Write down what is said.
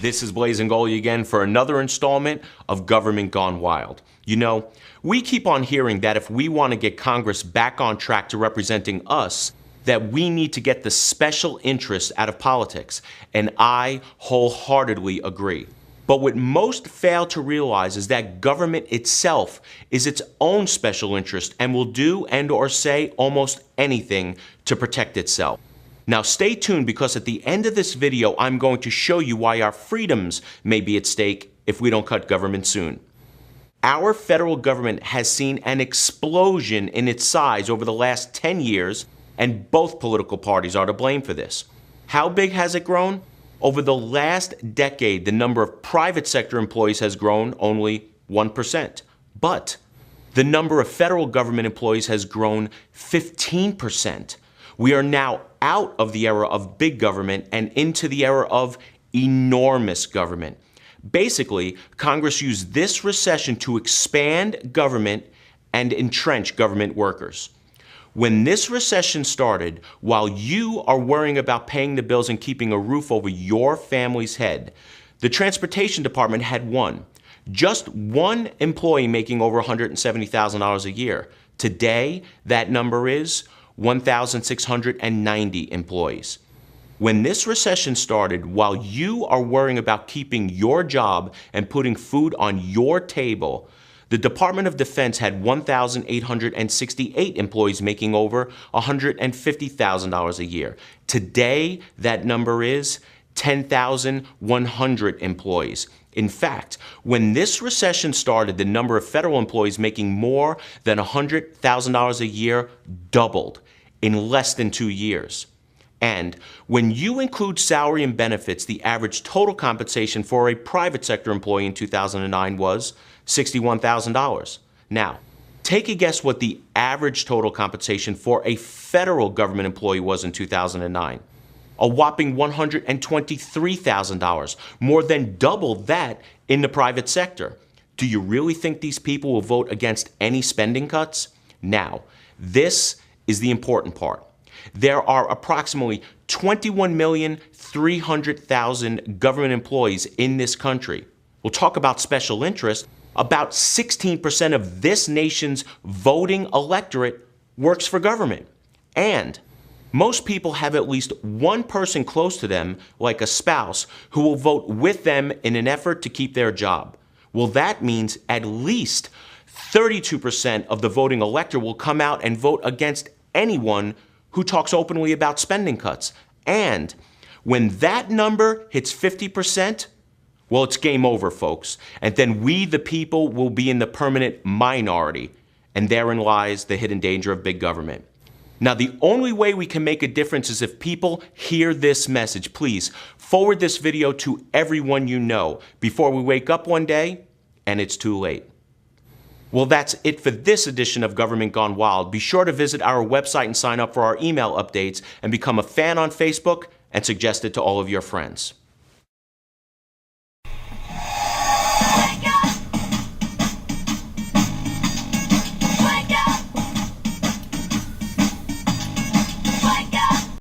This is Blaise Ingoglia again for another installment of Government Gone Wild. You know, we keep on hearing that if we want to get Congress back on track to representing us, that we need to get the special interests out of politics, and I wholeheartedly agree. But what most fail to realize is that government itself is its own special interest and will do and or say almost anything to protect itself. Now stay tuned, because at the end of this video, I'm going to show you why our freedoms may be at stake if we don't cut government soon. Our federal government has seen an explosion in its size over the last 10 years, and both political parties are to blame for this. How big has it grown? Over the last decade, the number of private sector employees has grown only 1%. But the number of federal government employees has grown 15%. We are now out of the era of big government and into the era of enormous government. Basically, Congress used this recession to expand government and entrench government workers. When this recession started, while you are worrying about paying the bills and keeping a roof over your family's head, the Transportation Department had just one employee making over $170,000 a year. Today, that number is 1,690 employees. When this recession started, while you are worrying about keeping your job and putting food on your table, the Department of Defense had 1,868 employees making over $150,000 a year. Today, that number is 10,100 employees. In fact, when this recession started, the number of federal employees making more than $100,000 a year doubled in less than 2 years. And when you include salary and benefits, the average total compensation for a private sector employee in 2009 was $61,000. Now, take a guess what the average total compensation for a federal government employee was in 2009. A whopping $123,000, more than double that in the private sector. Do you really think these people will vote against any spending cuts? Now, this is the important part. There are approximately 21,300,000 government employees in this country. We'll talk about special interest. About 16% of this nation's voting electorate works for government. And most people have at least one person close to them, like a spouse, who will vote with them in an effort to keep their job. Well, that means at least 32% of the voting electorate will come out and vote against anyone who talks openly about spending cuts. And when that number hits 50%, well, it's game over, folks. And then we, the people, will be in the permanent minority. And therein lies the hidden danger of big government. Now, the only way we can make a difference is if people hear this message. Please forward this video to everyone you know before we wake up one day and it's too late. Well, that's it for this edition of Government Gone Wild. Be sure to visit our website and sign up for our email updates, and become a fan on Facebook and suggest it to all of your friends.